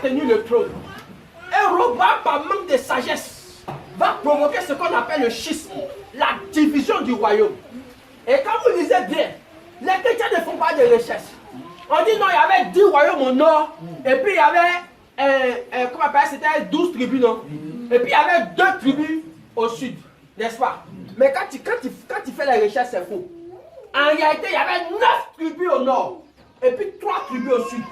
tenir le trône. Et Roboam, par manque de sagesse, va provoquer ce qu'on appelle le schisme, la division du royaume. Et quand vous lisez bien, les chrétiens ne font pas de recherche. On dit non, il y avait 10 royaumes au nord, et puis il y avait, comment on appelle, c'était 12 tribus, non? Et puis il y avait 2 tribus au sud, n'est-ce pas? Mais quand tu fais la recherche, c'est faux. En réalité, il y avait 9 tribus au nord, et puis 3 tribus au sud.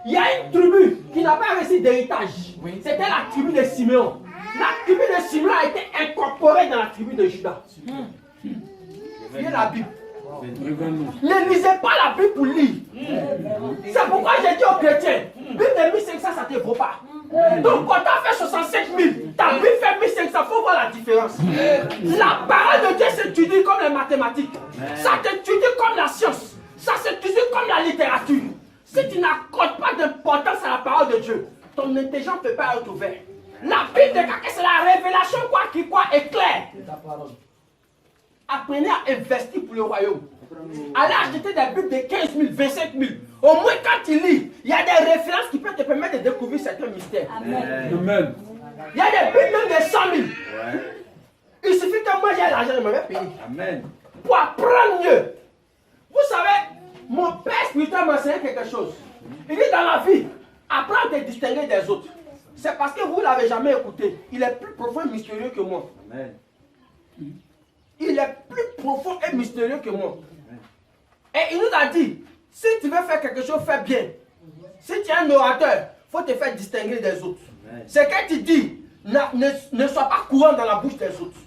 Il y a une tribu qui n'a pas reçu d'héritage. C'était la tribu de Simeon. La tribu de Simeon a été incorporée dans la tribu de Judas. Lisez la Bible. Ne lisez pas la Bible pour lire. C'est pourquoi j'ai dit aux chrétiens, Bible de 1500, ça ne te vaut pas. Donc quand tu as fait 65 000, ta Bible fait 1500, il faut voir la différence. La parole de Dieu s'étudie comme les mathématiques. Ça s'étudie comme la science. Ça s'étudie comme la littérature. Si tu n'accordes pas d'importance à la parole de Dieu, ton intelligence ne peut pas être ouverte. La Bible de quelqu'un, c'est la révélation qui est claire. Apprenez à investir pour le royaume. Allez acheter des Bibles de 15 000, 25 000. Au moins quand tu lis, il y a des références qui peuvent te permettre de découvrir certains mystères. Amen. Il y a des Bibles même de 100 000. Il suffit que moi j'ai l'argent de me payer. Amen. Pour apprendre mieux. Vous savez, mon père spirituel m'a enseigné quelque chose. Il dit dans la vie, apprends à te distinguer des autres. C'est parce que vous ne l'avez jamais écouté. Il est plus profond et mystérieux que moi. Amen. Il est plus profond et mystérieux que moi. Et il nous a dit, si tu veux faire quelque chose, fais bien. Si tu es un orateur, il faut te faire distinguer des autres. Ce que tu dis, ne sois pas courant dans la bouche des autres.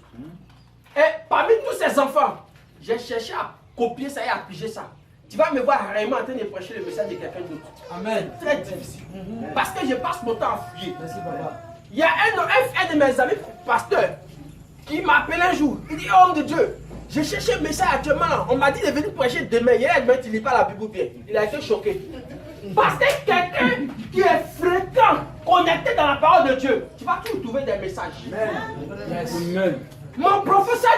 Et parmi tous ces enfants, j'ai cherché à copier ça et à piger ça. Tu vas me voir réellement en train de prêcher le message de quelqu'un d'autre. Amen. Très difficile. Parce que je passe mon temps à fouiller. Merci, papa. Il y a un de mes amis pasteurs qui m'a appelé un jour. Il dit, homme de Dieu, j'ai cherché un message actuellement. On m'a dit de venir prêcher demain. Hier, tu ne lis pas la Bible bien. Il a été choqué. Parce que quelqu'un qui est fréquent, connecté dans la parole de Dieu, tu vas toujours trouver des messages. Amen. Mon professeur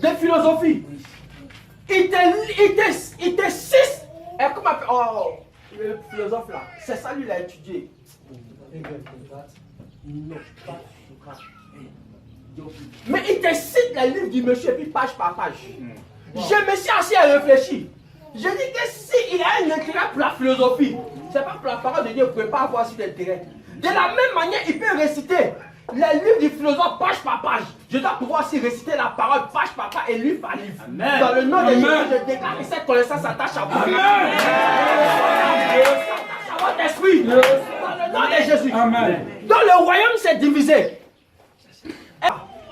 de philosophie, il te 6. Et comment appelle, oh, le philosophe là, c'est ça lui il a étudié. Mais il te cite les livres du monsieur et puis page par page. Je me suis assis à réfléchir. Je dis que s'il a un intérêt pour la philosophie, c'est pas pour la parole de Dieu, vous ne pouvez pas avoir cet intérêt. De la même manière, il peut réciter les livres du philosophe page par page. Je dois pouvoir aussi réciter la parole page par page et livre par livre. Amen. Dans le nom de Jésus, je déclare que cette connaissance s'attache à vous. Amen. S'attache à votre esprit. Dans le nom de Jésus. Amen. Donc le royaume s'est divisé.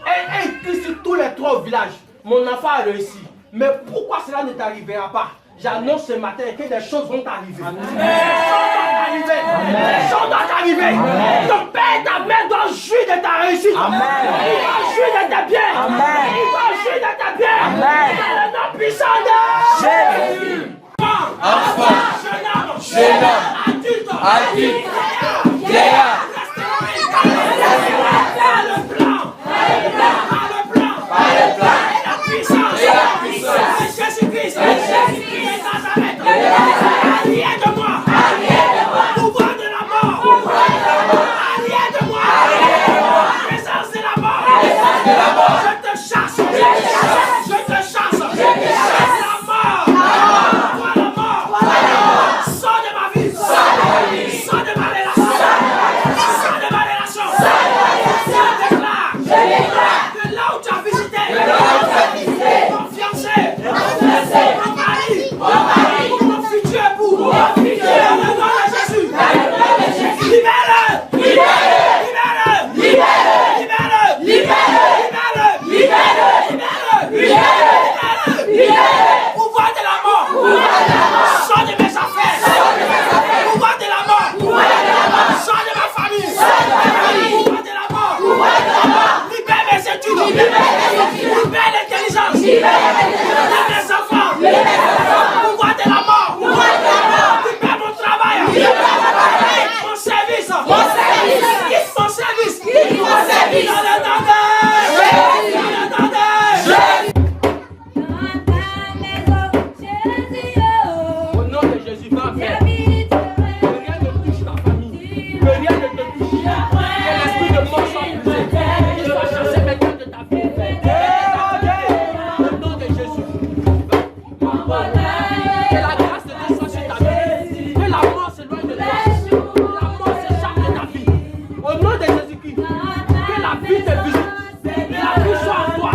Et écrit sur tous les 3 villages. Mon enfant a réussi. Mais pourquoi cela ne t'arrivera pas? J'annonce ce matin que des choses vont arriver. Des choses vont arriver. Ton père et ta mère doivent jouir de ta réussite. Amen. Ils doivent jouir de tes biens. Amen. Ils doivent jouir de tes biens. Amen. Dans le nom puissant de Jésus. Enfant, jeune homme, adulte, vieillard. Jésus-Christ, allié de moi, pouvoir de la mort, allié de moi, présence de la mort, je te chasse, la mort, sors de ma vie, sors de ma relation, Au nom de Jésus-Christ, que la vie te visite. Que la vie soit en toi.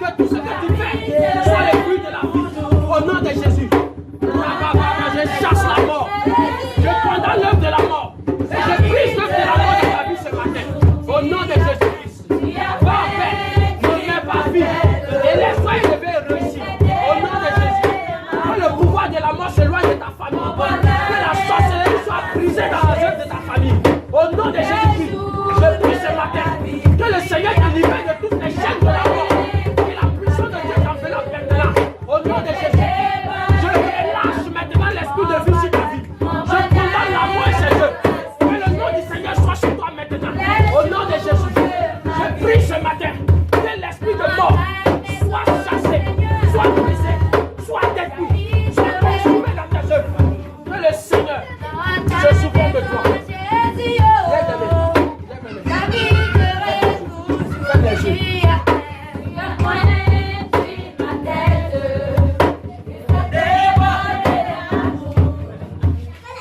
Que tout ce que tu fais soit le fruit de la vie. Au nom de Jésus. Je chasse la mort. Je condamne l'œuvre de la mort. Et je brise l'œuvre de la mort de ta vie ce matin. Au nom de Jésus-Christ. Va en paix. Ne viens pas vivre. Et laisse-toi élever et réussir. Au nom de Jésus. Que le pouvoir de la mort s'éloigne de ta famille. Que la sorcellerie soit brisée dans la œuvre de ta famille. Au nom de Jésus-Christ. Je prie ce matin. Que le Seigneur te libère de toutes les chaînes de la mort. Que la puissance de Dieu t'enveloppe maintenant. Au nom de Jésus. Je relâche maintenant l'esprit de vie sur ta vie. Je condamne la mort et ses œuvres. Que le nom du Seigneur soit sur toi maintenant. Au nom de Jésus. Je prie ce matin. Que l'esprit de mort soit chassé, soit brisé, soit détruit, soit consumé dans tes œuvres. Que le Seigneur se souvienne de toi.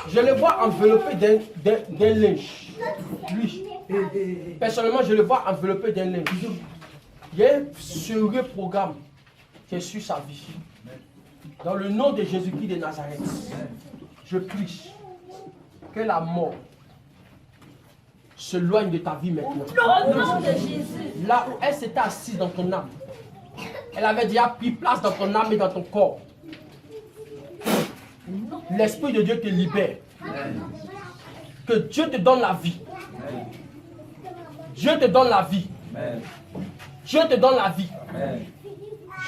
Je le vois enveloppé d'un linge. Lui. Personnellement, je le vois enveloppé d'un linge. Il y a un sérieux programme qui est sur sa vie. Dans le nom de Jésus-Christ de Nazareth, je prie que la mort se loigne de ta vie maintenant. Au nom de Jésus. Là où elle s'était assise dans ton âme, elle avait déjà pris place dans ton âme et dans ton corps. L'Esprit de Dieu te libère. Que Dieu te donne la vie. Dieu te donne la vie. Dieu te donne la vie.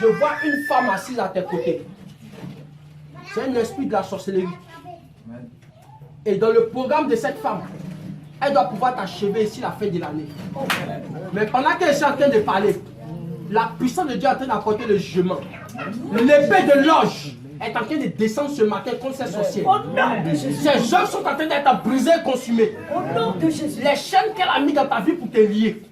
Je vois une femme assise à tes côtés. C'est un esprit de la sorcellerie. Et dans le programme de cette femme, elle doit pouvoir t'achever ici la fin de l'année. Mais pendant qu'elle est en train de parler, la puissance de Dieu est en train d'apporter le jugement. L'épée de l'ange est en train de descendre ce matin contre ces sorcières. Ces œuvres sont en train d'être brisées et consumées. Les chaînes qu'elle a mises dans ta vie pour te lier,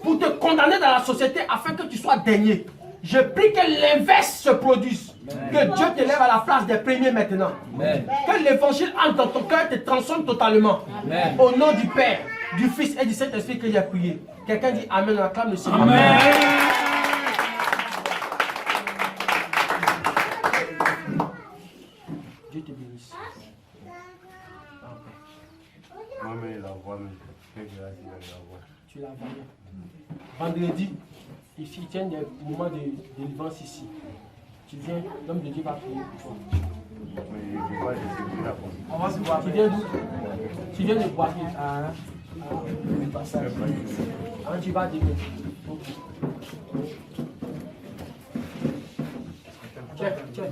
pour te condamner dans la société afin que tu sois dernier. Je prie que l'inverse se produise. Que Dieu te lève à la place des premiers maintenant. Que l'évangile entre dans ton cœur et te transforme totalement. Au nom du Père, du Fils et du Saint-Esprit que j'ai prié. Quelqu'un dit Amen, on acclame le Seigneur. Amen. Dieu te bénisse. Tu l'as envoyé. Vendredi, ici, il tient des moments de délivrance ici. Tu viens, l'homme de Dieu va prier pour toi. Tu viens d'où? Tu viens de Boaké. Tu vas demain. Tiens.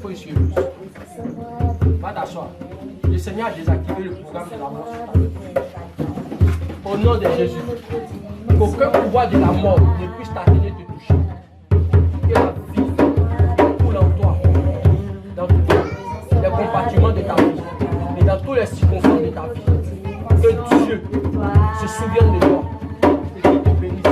Faut y suivre. Va t'asseoir. Le Seigneur a désactivé le programme de la mort. Au nom de Jésus, qu'aucun pouvoir de la mort ne puisse t'atteindre et te toucher. Que la vie coule en toi, dans tous les compartiments de ta vie et dans tous les circonstances de ta vie. Que Dieu se souvienne de toi et qu'il te bénisse.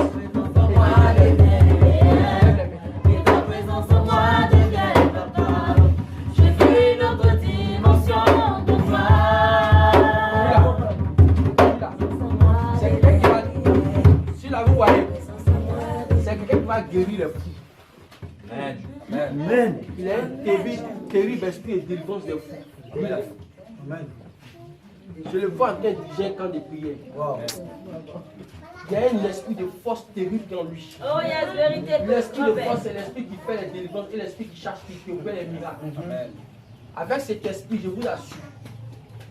Guérir les fous. Amen. Il a un terrible esprit de délivrance des fous. Amen. Je le vois en train de diriger un camp de prière. Wow. Il y a un esprit de force terrible en lui. Oh, yes, vérité. L'esprit de force, c'est l'esprit qui fait les délivrances et l'esprit qui cherche, qui opère les miracles. Amen. Avec cet esprit, je vous assure,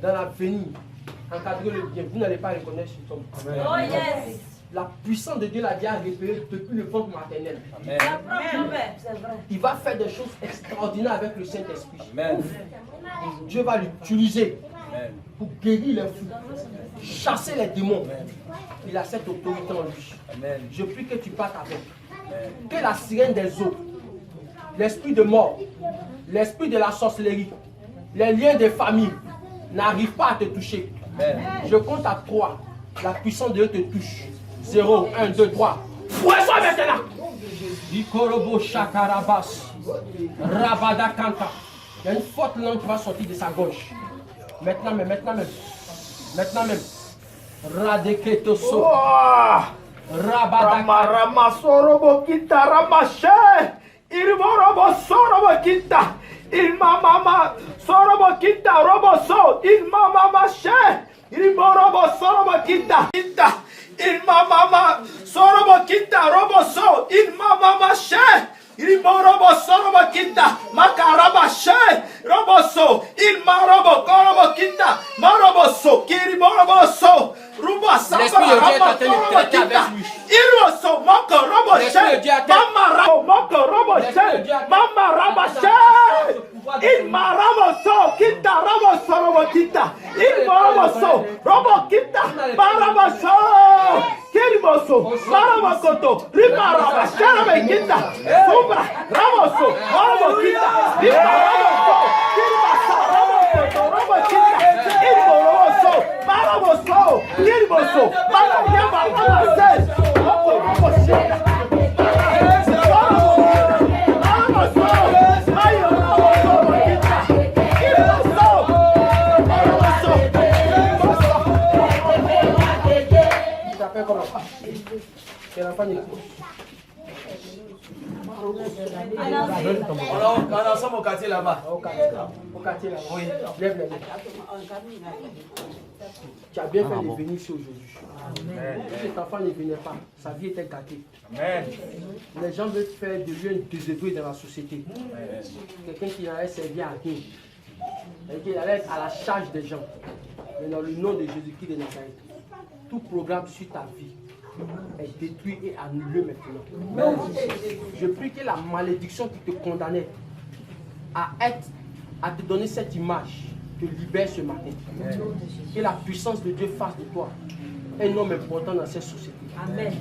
dans l'avenir, encadrez-le bien, vous n'allez pas reconnaître cet homme. Amen. Oh, yes. La puissance de Dieu l'a déjà révélée depuis le ventre maternel. Amen. Il va faire des choses extraordinaires avec le Saint-Esprit. Dieu va l'utiliser pour guérir les fous, chasser les démons. Il a cette autorité en lui. Je prie que tu partes avec. Que la sirène des eaux, l'esprit de mort, l'esprit de la sorcellerie, les liens des familles n'arrivent pas à te toucher. Je compte à 3. La puissance de Dieu te touche. 0, 1, 2, 3. Poisson maintenant. Ikorobo Shakarabas. Rabada Kanta. Il y a une forte langue qui va sortir de sa gauche. Maintenant même. Radeketoso. Rama rama sorobo kita ramashe. Irmo robo sorobo kita. Ilma mama sorobo kita robo so. Ilma mama she. Irmo robo sorobo kita. Ilma mama sorobo kita robo so. Ilma mama she. Irmo robo sorobo kita. Makaraba she. Robo so. Ilma robo korobo kita. Marobo so. Kirimo robo so. L'Esprit de Dieu est en train de traiter avec lui. On est ensemble au quartier là-bas. Au quartier là-bas. Oui. Lève les mains. Tu as bien fait de venir ici aujourd'hui. Si cet enfant ne venait pas, sa vie était gâtée. Amen. Les gens veulent faire de lui un désœuvré dans la société. Quelqu'un qui allait servir à rien. Et qui allait être à la charge des gens. Mais dans le nom de Jésus-Christ de Nazareth, tout programme sur ta vie est détruit et annulé maintenant. Je prie que la malédiction qui te condamnait à te donner cette image te libère ce matin. Que la puissance de Dieu fasse de toi un homme important dans cette société. Amen.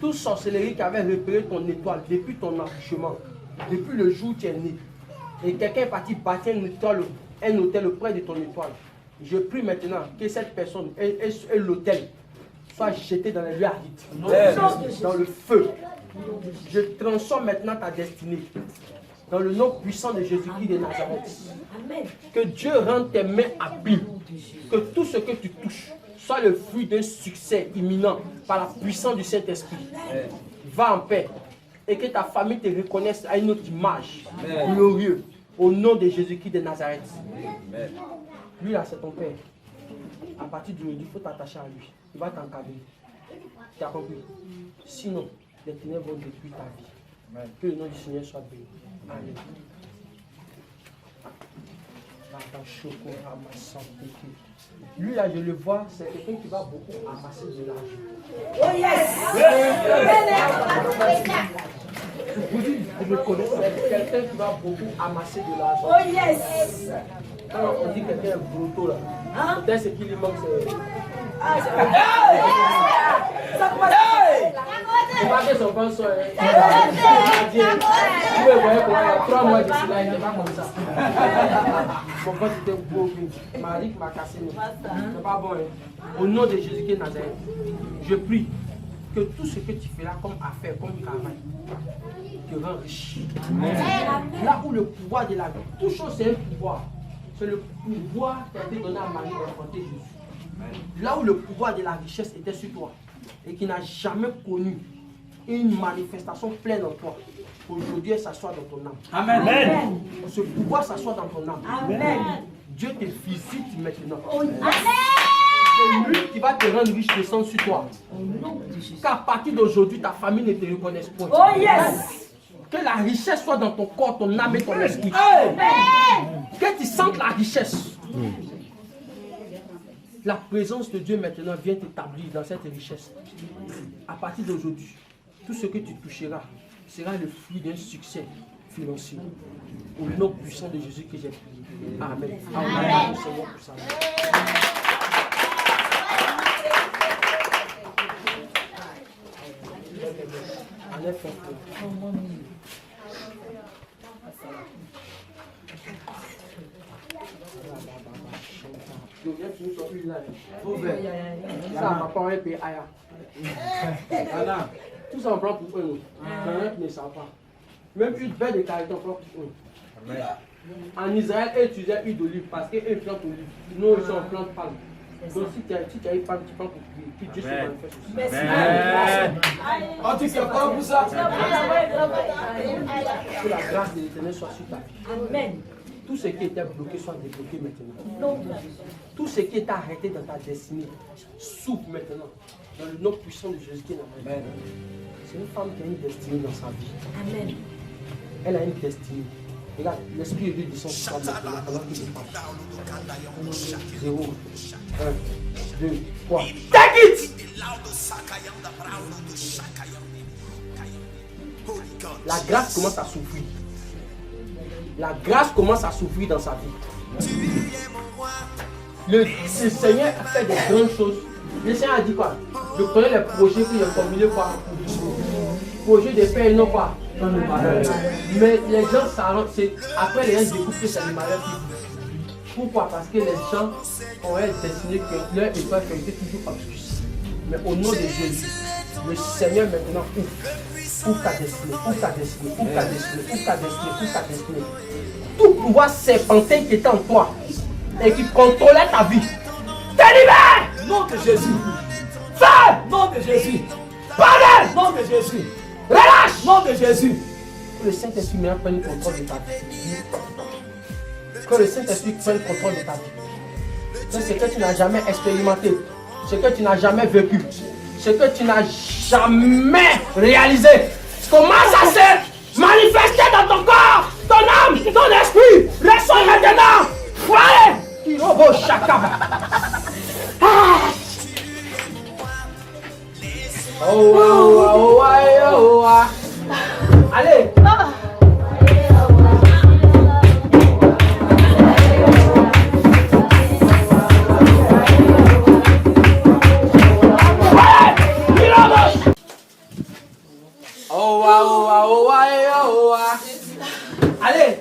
Toute sorcellerie qui avait repéré ton étoile depuis ton accouchement, depuis le jour où tu es né, et quelqu'un est parti bâtir un hôtel auprès de ton étoile, je prie maintenant que cette personne et l'hôtel soient jetés dans les lieux arides, dans le feu. Je transforme maintenant ta destinée dans le nom puissant de Jésus-Christ de Nazareth. Amen. Que Dieu rende tes mains habiles, que tout ce que tu touches soit le fruit d'un succès imminent par la puissance du Saint-Esprit. Va en paix et que ta famille te reconnaisse à une autre image glorieuse au nom de Jésus-Christ de Nazareth. Lui là, c'est ton père. À partir d'aujourd'hui, il faut t'attacher à lui. Il va t'encadrer. Tu as compris? Sinon, les ténèbres vont détruire ta vie. Que le nom du Seigneur soit béni. Amen. Lui là, je le vois, c'est quelqu'un qui va beaucoup amasser de l'argent. Oh yes! Je le connais, c'est quelqu'un qui va beaucoup amasser de l'argent. Oh yes! Quand on dit quelqu'un est brutaux là, Hein? peut-être ce qui lui manque c'est... Remarquez son pinceau. Vous me voyez comment il y a 3 mois de cela, il n'est pas comme ça. Mon pote était beau, Marie m'a cassé. C'est pas bon. Au nom de Jésus-Christ de Nazareth, je prie que tout ce que tu feras comme affaire, comme travail, te rend riche. Là où le pouvoir de la vie, toute chose c'est un pouvoir. C'est le pouvoir qui a été donné à Marie d'enfanter Jésus. Là où le pouvoir de la richesse était sur toi et qui n'a jamais connu une manifestation pleine en toi, aujourd'hui elle s'assoit dans ton âme. Amen. Amen. Ce pouvoir s'assoit dans ton âme. Amen. Dieu te visite maintenant. Oh, yes. C'est lui qui va te rendre riche descendre sur toi. Qu'à partir d'aujourd'hui, ta famille ne te reconnaisse point. Oh yes. Que la richesse soit dans ton corps, ton âme et ton esprit. Amen. Que tu sentes la richesse. La présence de Dieu maintenant vient t'établir dans cette richesse. À partir d'aujourd'hui, tout ce que tu toucheras sera le fruit d'un succès financier. Au nom puissant de Jésus que j'ai prié. Amen. Amen. Seigneur pour ça. Allez, frère. Tout ça on prend pour eux. Qui ne savent pas. Même une belle de carton on prend pour eux. En Israël, ils utilisaient huile d'olive parce qu'ils plantent olive. Nous, ils sont en plante palme. Donc si tu as une femme, tu penses que Dieu se manifeste aussi. Merci. Oh, tu sais pas pour ça? Que la grâce de l'Éternel soit sur ta vie. Amen. Tout ce qui était bloqué soit débloqué maintenant. Tout ce qui était arrêté dans ta destinée s'ouvre maintenant. Dans le nom puissant de Jésus qui est dans ma vie. C'est une femme qui a une destinée dans sa vie. Amen. Elle a une destinée. Regarde, l'esprit de Dieu descend sur toi maintenant pendant qu'il est parti. 0, 1, 2, 3. Take it! La grâce commence à s'ouvrir. La grâce commence à s'ouvrir dans sa vie. Le Seigneur a fait des grandes choses. Le Seigneur a dit quoi? Je connais les projets qu'il a formulés quoi? Projet de paix et non pas dans le malheur. Mais les gens s'arrêtent. Après les gens découvrent que c'est le malheur qui vit. Pourquoi? Parce que les gens ont destiné que leur étoile a été toujours obscurcie. Mais au nom de Jésus, le Seigneur maintenant ouvre ta destinée, ouvre ta destinée, ouvre ta destinée, ouvre ta destinée, ouvre ta destinée. Tout pouvoir serpentin qui était en toi et qui contrôlait ta vie, te libère! Nom de Jésus. Fais! Nom de Jésus. Pardonne! Nom de Jésus. Relâche! Nom de Jésus. Que le Saint-Esprit prenne le contrôle de ta vie. Que le Saint-Esprit prenne le contrôle de ta vie. C'est ce que tu n'as jamais expérimenté, ce que tu n'as jamais vécu, ce que tu n'as jamais réalisé. Commence à se manifester dans ton corps, ton âme, ton esprit. Ressens maintenant. Allez! Kirobo Shakaba. Oh, oh, oh, oh, oh. Allez! Oh, oh, oh, oh, oh, allez!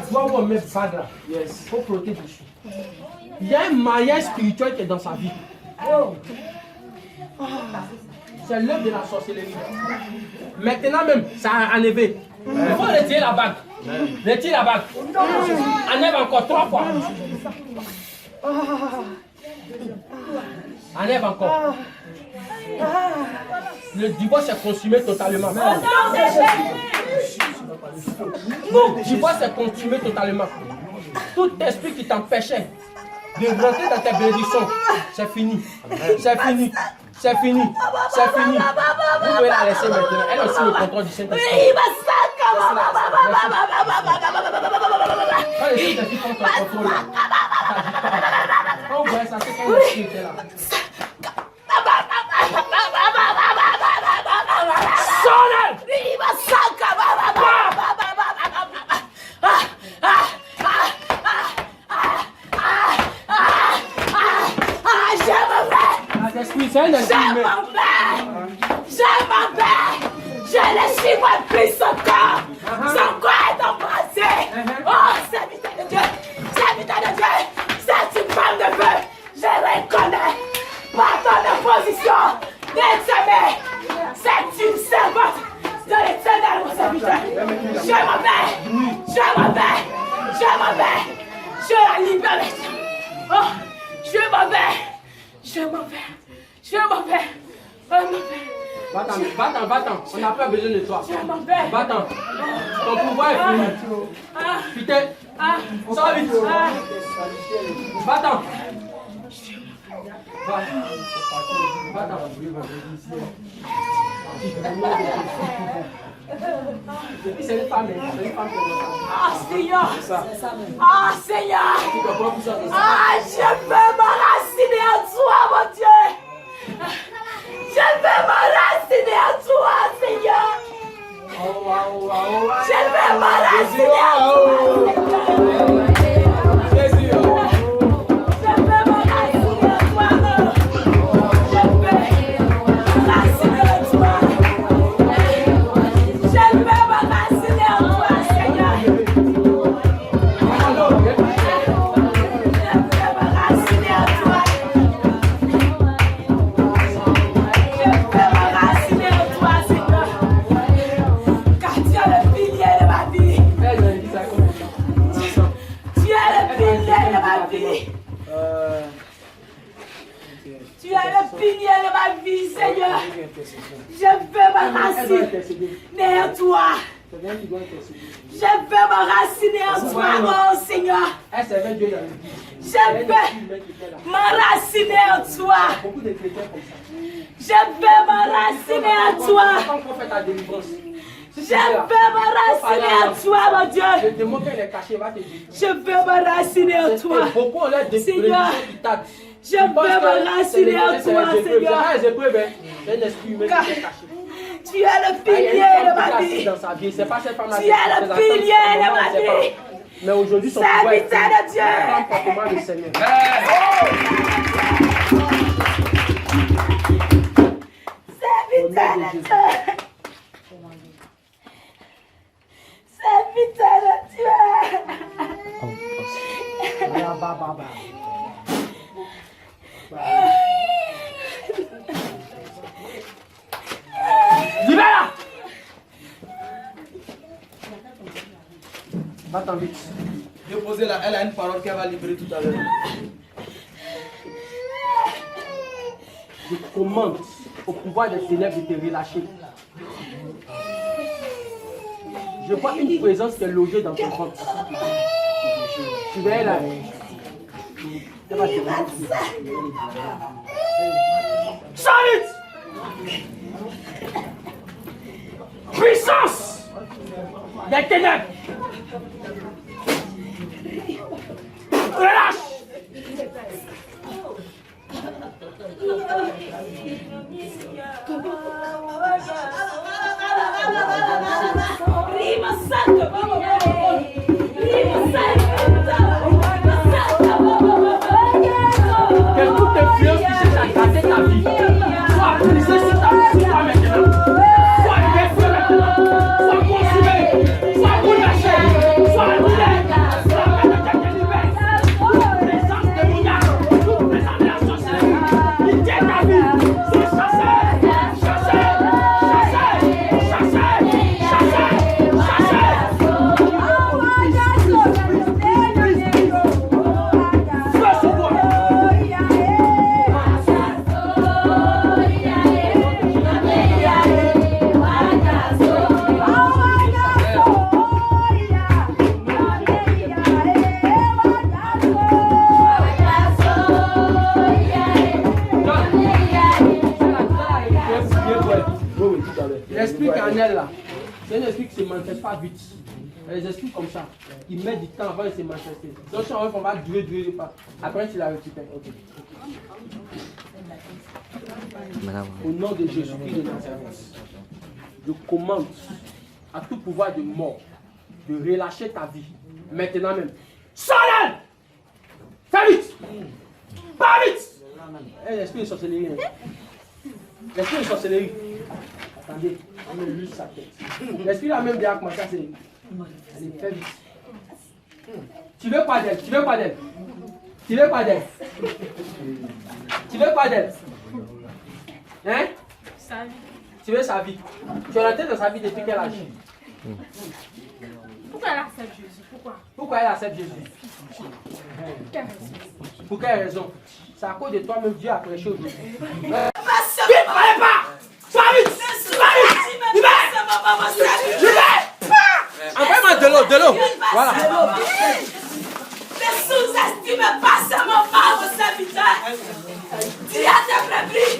Tu vois où on met bague là. Yes. Il faut frotter dessus. Il y a un maillage spirituel qui est dans sa vie. C'est l'œuvre de la sorcellerie. Maintenant même, ça a enlevé. Il faut retirer la bague. Retire la bague. Enlève encore 3 fois. Enlève encore. Le divorce est consumé totalement. Le divorce est consumé totalement. Tout esprit qui t'empêchait de rentrer dans tes bénédictions, c'est fini. C'est fini. C'est fini. C'est fini. Vous pouvez la laisser maintenant. Elle a aussi le contrôle du Saint-Esprit. Quand le Saint-Esprit prend ton contrôle, quand vous voyez ça, c'est quand l'esprit était là. Sonne! Je m'en vais! Je laisse suivre plus son corps! Son corps est embrassé! Oh, serviteur de Dieu! Serviteur de Dieu! C'est une femme de feu! Je reconnais par ton opposition d'examen! C'est une servante de l'Éternel, mon serviteur! Je m'en vais! Je m'en vais! Je m'en vais! Je la libère! Oh, je m'en vais! Je m'en vais! Je m'en vais! Je m'en vais! Va-t'en. On n'a pas besoin de toi. Va-t'en. Ton pouvoir est fini. Putain. Sors vite. Va-t'en. Va-t'en. C'est une femme. Ah, Seigneur. Ah, Seigneur. Ah, je veux m'enraciner en toi, mon Dieu. Je veux m'enraciner en toi, Seigneur. Je veux m'enraciner en toi, Seigneur. Je veux m'enraciner en toi. Je veux m'enraciner en toi. Je veux m'enraciner en toi, Seigneur. Je veux m'enraciner en toi. Tu es le pilier de ma vie, Seigneur. Je veux m'enraciner en toi. Je veux m'enraciner en toi, mon Seigneur. Je veux m'enraciner en toi. Je veux m'enraciner en toi. Je veux m'enraciner en toi, mon Dieu. Je veux m'enraciner en toi, Seigneur. Je veux m'enraciner en toi, Seigneur. Tu es le pilier de ma vie. Tu es le pilier de ma vie. Mais aujourd'hui, son pouvoir est de Dieu. Serviteur de Dieu. Serviteur de Dieu. Libère-la. Va-t'en vite. Déposez-la, elle a une parole qu'elle va libérer tout à l'heure. Je commande au pouvoir des ténèbres de te relâcher. Je vois une présence qui est logée dans ton ventre. Tu verras là. Sors vite! Puissance des ténèbres! Relâche! Rima Santo, Rima Santo. Que toute influence qui cherche à gâter ta vie soit brisée sur ta vie, soit maintenant. Soit détruite maintenant. Soit consumée. Soit bouleversée. Soit annulée. Soit libérée. Toute présence démoniaque. Toute présence de la sorcellerie qui tient ta vie. C'est chassé. Chassé. Chassé. Chassé. Chassé. Chassé. Fais sur toi. L'esprit carnel là, c'est un esprit qui ne se manifeste pas vite. Les esprits comme ça, ils mettent du temps avant de se manifester. Donc si on va durer pas. Après tu la récupères. Okay. Au nom de Jésus-Christ de Nazareth, je commande à tout pouvoir de mort de relâcher ta vie. Maintenant même. Sors-le! Fais vite! Pas vite! L'esprit de sorcellerie. L'esprit de sorcellerie. Attendez, on me lue sa tête. L'esprit là même derrière commencer à se... Allez, fais vite. Tu veux quoi d'elle? Tu veux quoi d'elle? Tu veux quoi d'elle? Tu veux quoi d'elle? Hein? Sa vie. Tu veux sa vie? Tu es rentré dans sa vie depuis quel âge? Pourquoi elle accepte Jésus? Pourquoi? Pourquoi elle accepte Jésus? Pour quelle raison? C'est à cause de toi-même Dieu a prêché aujourd'hui. Vite, pas! Sois vite! Envoie-moi de l'eau. Voilà. Ne sous-estime pas ce moment, mon serviteur. Dis à tes brebis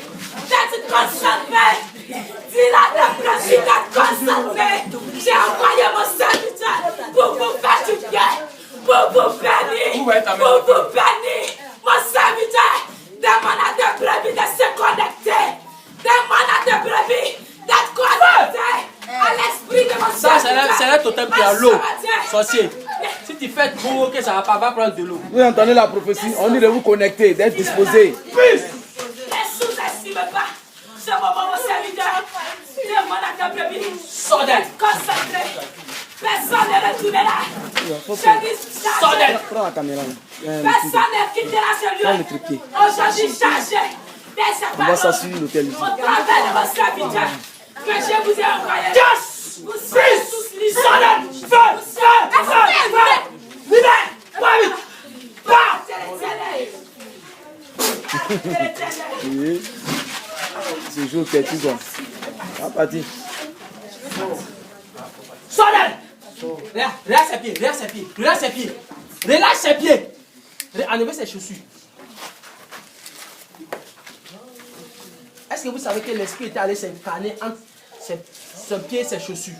d'être concentré. Dis à tes brebis d'être concentré. J'ai envoyé mon serviteur pour vous faire du bien, pour vous bénir, Mon serviteur demande à tes brebis de se connecter. Demande à tes brebis d'être connectés à l'esprit de mon serviteur. Ça, c'est un totem qui a l'eau. Sorcier. Si tu fais trop, que ça va pas prendre de l'eau. Vous entendez la prophétie? On dit de vous connecter, d'être disposé. Ne sous-estime pas ce moment, mon serviteur. Demande à ta brebis d'être concentré. Personne ne retournera. Je dis chargé. Prends la caméra. Personne ne quittera ce lieu. Aujourd'hui chargé. On va s'assurer l'hôtel ici. Au travers de mon serviteur que je vous ai envoyé. Vous serez tous libres. C'est jour que tu vois. À partir. Relâche ses pieds. Enlevez ses chaussures. Est-ce que vous savez que l'esprit était allé s'incarner entre son pied et ses chaussures?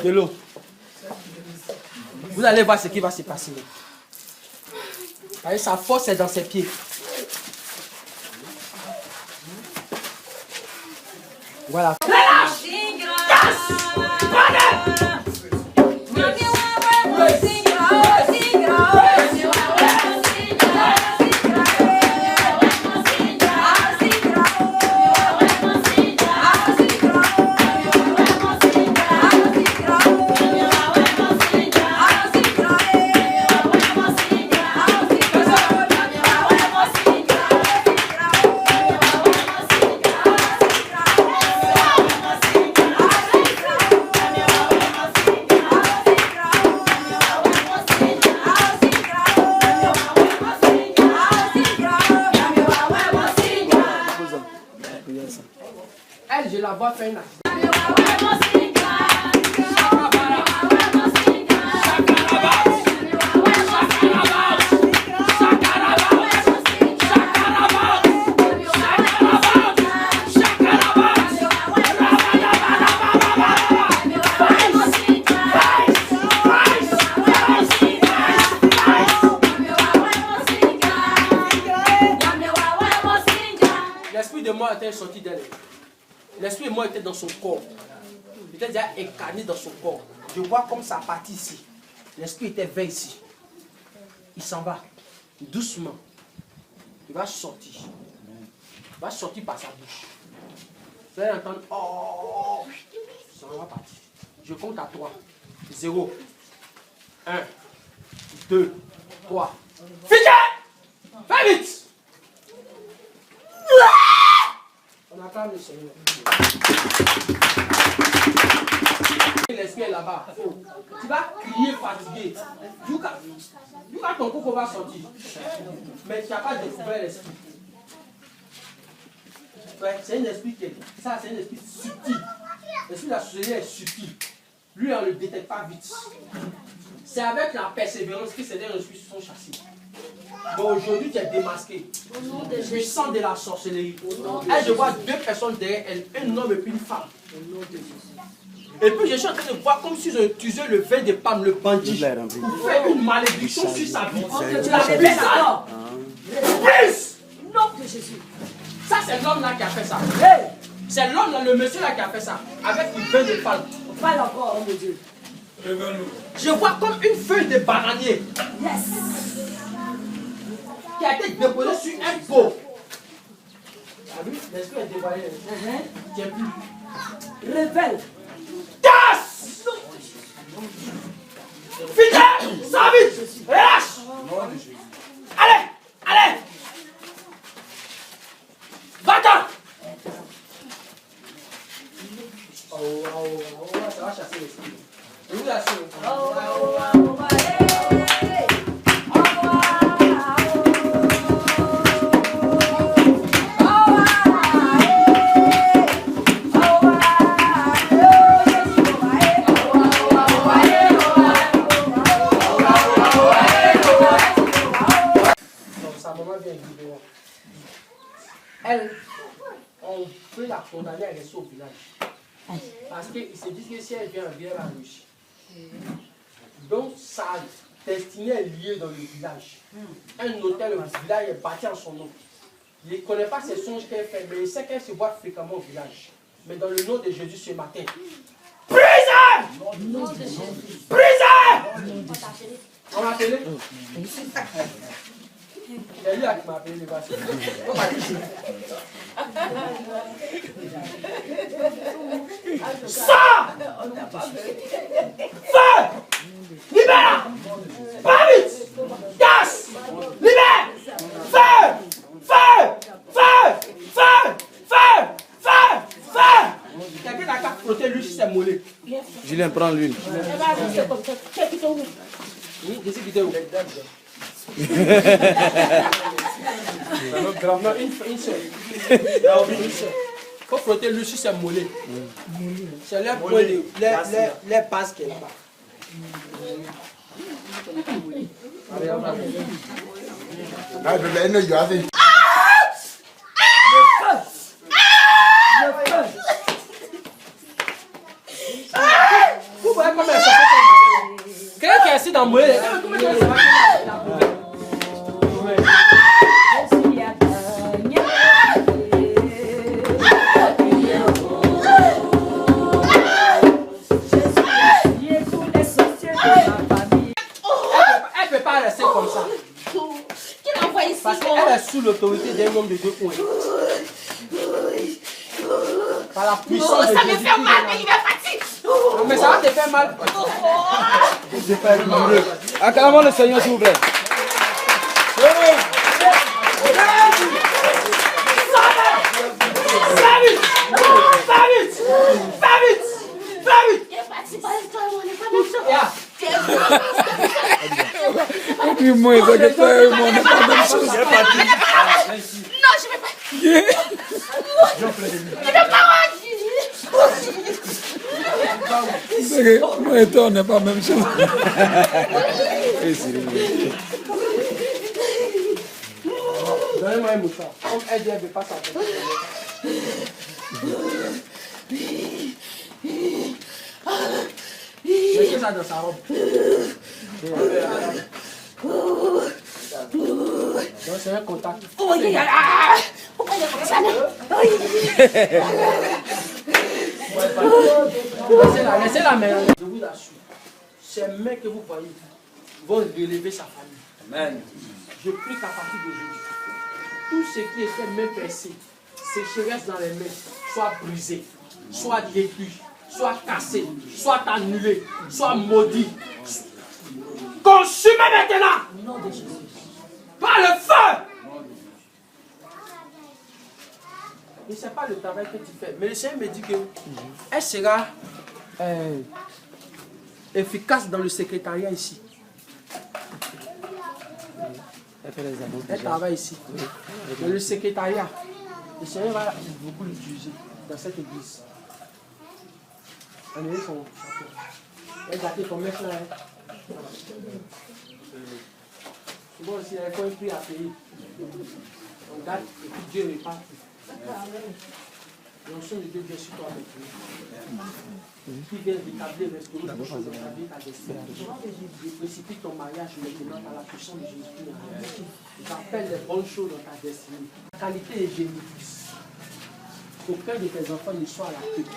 De l'eau. Vous allez voir ce qui va se passer. Sa force est dans ses pieds. Voilà. Elle, je la vois faire une accident. L'esprit de moi était sorti d'elle. L'esprit de moi était dans son corps. Il était déjà incarné dans son corps. Je vois comme ça partit ici. L'esprit était vers ici. Il s'en va. Doucement. Il va sortir. Il va sortir par sa bouche. Vous allez entendre. Oh! Ça va partir. Je compte à 3. 0. 1. 2. 3. Fidèle! Fais vite! On acclame le Seigneur. L'esprit est là-bas. Tu vas crier fatigué. Jusqu'à ton coco va sortir. Mais tu n'as pas découvert l'esprit. Ouais, c'est un esprit qui est. Ça, c'est un esprit subtil. L'esprit de la sorcellerie est subtil. Lui, on ne le détecte pas vite. C'est avec la persévérance que ces derniers esprits sont chassés. Bon, aujourd'hui, tu es démasqué. Puissant de la sorcellerie. Et je vois 2 personnes derrière elle, un homme et puis une femme. Et puis je suis en train de voir comme si ils utilisaient le vin de palme, le bandit, pour faire une malédiction sur sa vie. Plus! Nom de Jésus. Ça, c'est l'homme-là qui a fait ça. C'est l'homme-là, le monsieur-là qui a fait ça. Avec une feuille de palme. Parle encore, homme de Dieu. Je vois comme une feuille de bananier. Yes. Qui a été déposée sur un pot. Tu as vu? L'esprit est dévoilé. Tiens plus. Révèle. Tasse! Fidèle! Ça vite! Relâche! Allez! Allez! Va-t'en! Ça va chasser l'esprit. Je vous assure. elle, on peut la condamner à rester au village. Parce qu'ils se disent que si elle vient en ville, elle va réussir. Donc sa destinée est liée dans le village. Un hôtel au village est bâti en son nom. Il ne connaît pas ses songes qu'elle fait, mais il sait qu'elle se voit fréquemment au village. Mais dans le nom de Jésus ce matin, prison! Prison! On m'a appelé? Il y a lui qui m'a appelé le bâtiment. Sors! Feu! Libère! Pas vite! Casse! Libère! Feu! Feu! Feu! Feu! Feu! Feu! Feu! Quelqu'un n'a qu'à frotter lui sur ses mollets. Julien, prends l'huile. Oui, je sais qui était où? Non, une seule. Il faut frotter lui sur ses mollets. C'est leur point de. Les bases qu'elle a. Vous voyez comment elle s'appelle? Quelqu'un qui est assis dans le mollet. Elle ne peut pas rester comme ça. Parce qu'elle est sous l'autorité d'un homme de deux points. Par la puissance de Jésus. Ça me fait mal, mais il est fatigué. Mais ça va te faire mal. Acclamons le Seigneur, s'il vous plaît. Et moi, il n'est pas même chose. Non, je vais pas. Moi et toi, on n'est pas même chose. Donnez-moi un mouchoir. Comme elle dit, elle ne veut pas s'arrêter. Mettez ça dans sa robe. Donc c'est un contact. Pourquoi il est comme ça? Laissez la main. Je vous assure, ces mains que vous voyez vont relever sa famille. Amen. Je prie qu'à partir d'aujourd'hui, tout ce qui était main percée, sécheresse dans les mains, soit brisé, soit détruit, soit cassé, soit annulé, soit maudit. Consumé maintenant par le feu. Mais ce n'est pas le travail que tu fais. Mais le Seigneur me dit qu'elle sera efficace dans le secrétariat ici. Elle travaille ici. Dans le secrétariat, le Seigneur va beaucoup l'utiliser dans cette église. Enlevez son chapeau. Elle a gâté combien de temps? C'est bon aussi, il faut un prix à payer. On garde et puis Dieu répare. L'onction de Dieu vient sur toi avec lui. Qui vient d'établir, restaurer ta vie, ta destinée. Je précipite ton mariage maintenant par la puissance de Jésus. J'appelle les bonnes choses dans ta destinée. La qualité est génétique. Qu'aucun de tes enfants ne soit à la queue.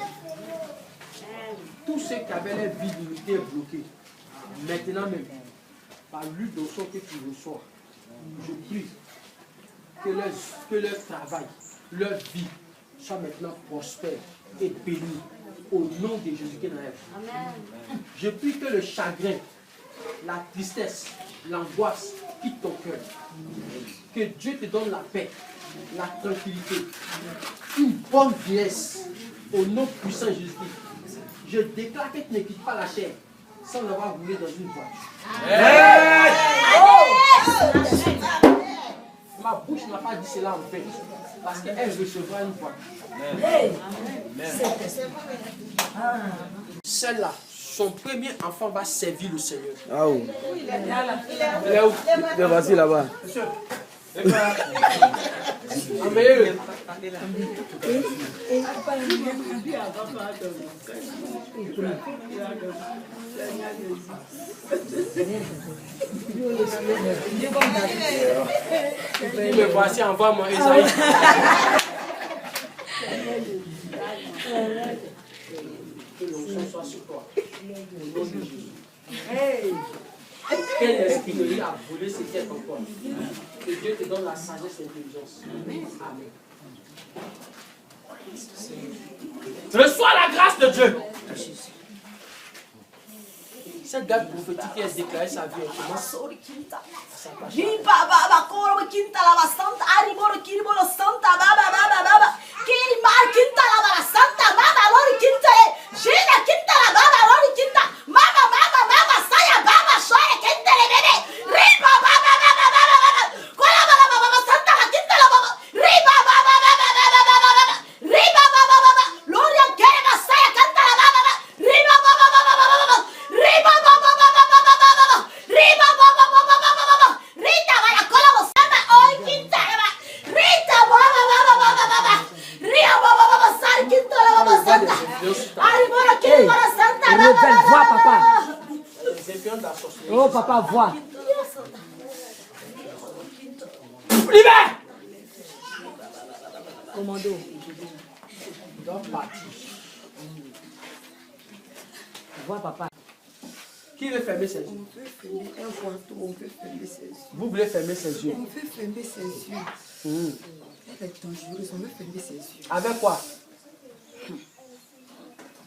Tous ceux qui avaient leur vie limitée bloquée, maintenant même, par l'huile d'onction que tu reçois, je prie que leur travail, leur vie soit maintenant prospère et béni au nom de Jésus-Christ. Amen. Je prie que le chagrin, la tristesse, l'angoisse quitte ton cœur. Que Dieu te donne la paix, la tranquillité, une bonne vieillesse au nom puissant de Jésus-Christ. Je déclare que tu ne quittes pas la chair sans l'avoir roulé dans une voiture. Ma bouche n'a pas dit cela en fait, parce qu'elle recevra une voiture. Celle-là, son premier enfant va servir le Seigneur. Ah oui. Il est où? Vas-y là-bas. Amenez-le. Me voici, envoie-moi Esaïe. Que l'onction soit sur toi. Au nom de Jésus. Quel esprit de lui a volé ses têtes encore. Que Dieu te donne la sagesse et l'intelligence. Amen. Reçois la grâce de Dieu. Cette date prophétique qui a déclaré sa vie. Vois, papa. Oh, papa, vois. Libère. Commando. Vois, papa. Qui veut fermer ses yeux? On peut fermer un voile, on peut fermer ses yeux. Vous voulez fermer ses yeux? On peut fermer ses yeux. Elle est dangereuse, on veut fermer ses yeux. Avec quoi?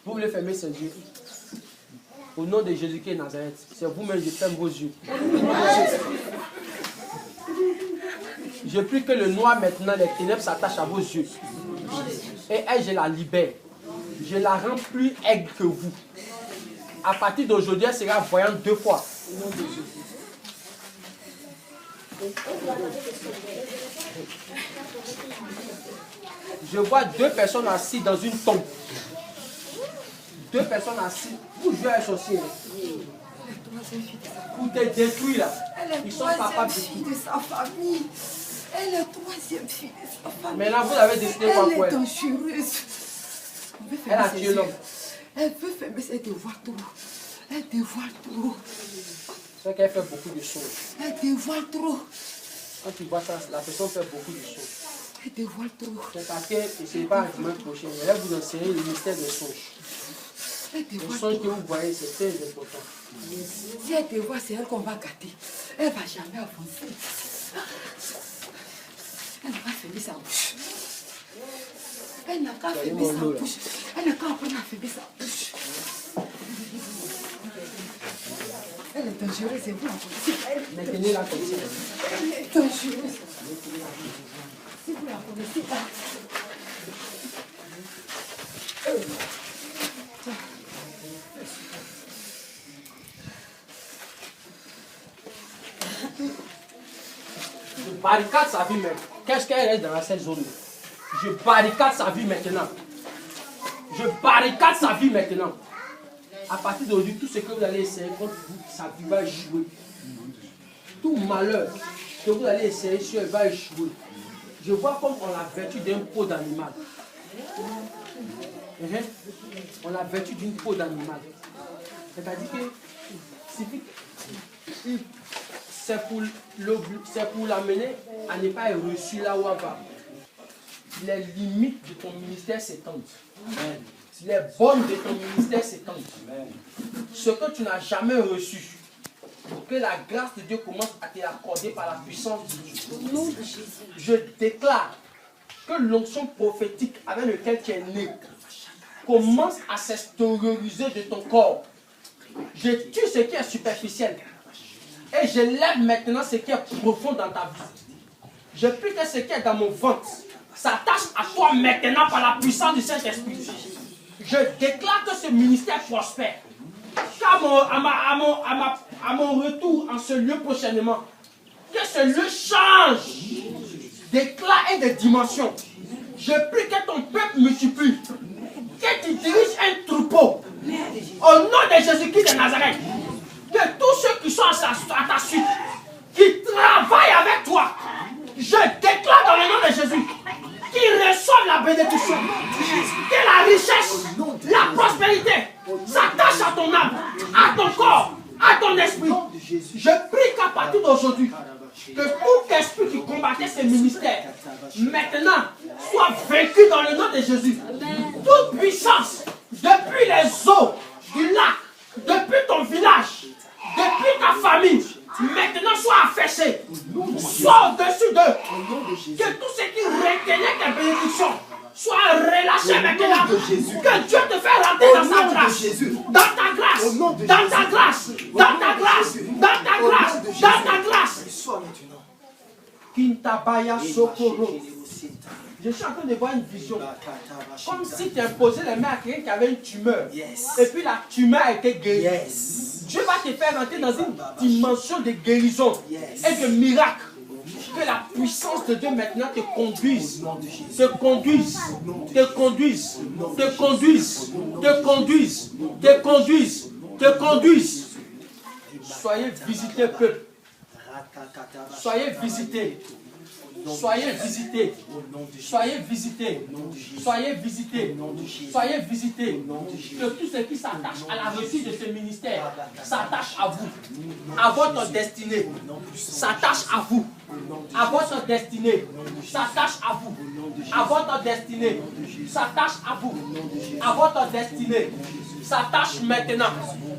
Vous voulez fermer ses yeux? Au nom de Jésus-Christ de Nazareth, c'est vous-même, je ferme vos yeux. Je prie que le noir maintenant, les ténèbres s'attachent à vos yeux. Et elle, je la libère. Je la rends plus aigre que vous. À partir d'aujourd'hui, elle sera voyante 2 fois. Au nom de Jésus. Je vois 2 personnes assises dans une tombe. 2 personnes assises. Vous jouez à un sorcier. Pour te détruire là. Ils sont capables de fille de sa famille. Elle est 3e fille de sa famille. Maintenant, vous avez décidé quoi pour elle? Elle est dangereuse. Elle a tué l'homme. Elle veut fermer, elle dévoile tout. Elle dévoile tout. C'est qu'elle fait beaucoup de choses. Elle dévoile trop. Quand tu vois ça, la personne fait beaucoup de choses. Elle dévoile trop. C'est parce que ce n'est pas un dimanche prochain. Elle va vous enseigner le mystère des songes. Les songes que vous voyez, c'est très important. Si elle dévoile, c'est elle qu'on va gâter. Elle ne va jamais avancer. Elle n'a pas fermé sa bouche. Elle n'a qu'à fermer sa bouche. Elle n'a qu'à apprendre à fermer sa bouche. Elle est dangereuse, c'est vous la connaissez. Maintenez-la comme ça. Elle est dangereuse. Si vous la connaissez pas. Je barricade sa vie maintenant. Qu'est-ce qu'elle est dans cette zone? Je barricade sa vie maintenant. Je barricade sa vie maintenant. À partir d'aujourd'hui, tout ce que vous allez essayer contre vous, sa vie va échouer. Tout malheur que vous allez essayer sur elle va échouer. Je vois comme on a vertu d'un peau d'animal. On a vertu d'une peau d'animal. C'est-à-dire que c'est pour l'amener à ne pas être reçu là où elle va. Les limites de ton ministère s'étendent. Les bornes de ton ministère s'étendent. Ce que tu n'as jamais reçu, pour que la grâce de Dieu commence à te l'accorder par la puissance de Dieu. Je déclare que l'onction prophétique avec laquelle tu es né commence à s'extérioriser de ton corps. Je tue ce qui est superficiel. Et je lève maintenant ce qui est profond dans ta vie. Je prie que ce qui est dans mon ventre s'attache à toi maintenant par la puissance du Saint-Esprit. Je déclare que ce ministère prospère. À mon retour en ce lieu prochainement, que ce lieu change d'éclat et de dimension. Je prie que ton peuple multiplie, que tu diriges un troupeau au nom de Jésus-Christ de Nazareth. Que tous ceux qui sont à ta suite, qui travaillent avec toi, je déclare dans le nom de Jésus, qu'ils Saint-Esprit, je prie qu'à partir d'aujourd'hui, que tout esprit qui combattait ces ministères, maintenant, soit vaincu dans le nom de Jésus. Toute puissance, depuis les eaux du lac, depuis ton village, depuis ta famille, maintenant soit affaissé. Soit au-dessus d'eux. Que tout ce qui retenait tes bénédictions soit relâché maintenant. Que Dieu te fait rentrer dans sa grâce. Dans ta grâce. Dans ta grâce. Dans ta grâce. Dans ta grâce. Dans ta grâce. Kintabaya Sokoro. Je suis en train de voir une vision. Comme si tu imposais les mains à quelqu'un qui avait une tumeur. Et puis la tumeur a été guérie. Dieu va te faire rentrer dans une dimension de guérison et de miracle. Que la puissance de Dieu maintenant te conduise. Te conduise. Te conduise. Te conduise. Te conduise. Te conduise. Te conduise. Soyez visités, peuple. Soyez visités. Soyez visités. Soyez visités. Soyez visités. Soyez visités. Que tout ce qui s'attache à la réussite de ce ministère s'attache à vous. À votre destinée. S'attache à vous. À votre destinée. S'attache à vous. À votre destinée. S'attache à vous. À votre destinée. S'attache maintenant.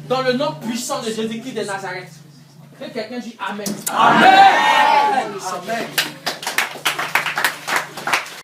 Dans le nom puissant de Jésus-Christ de Nazareth. Que quelqu'un dit Amen. Amen. Amen.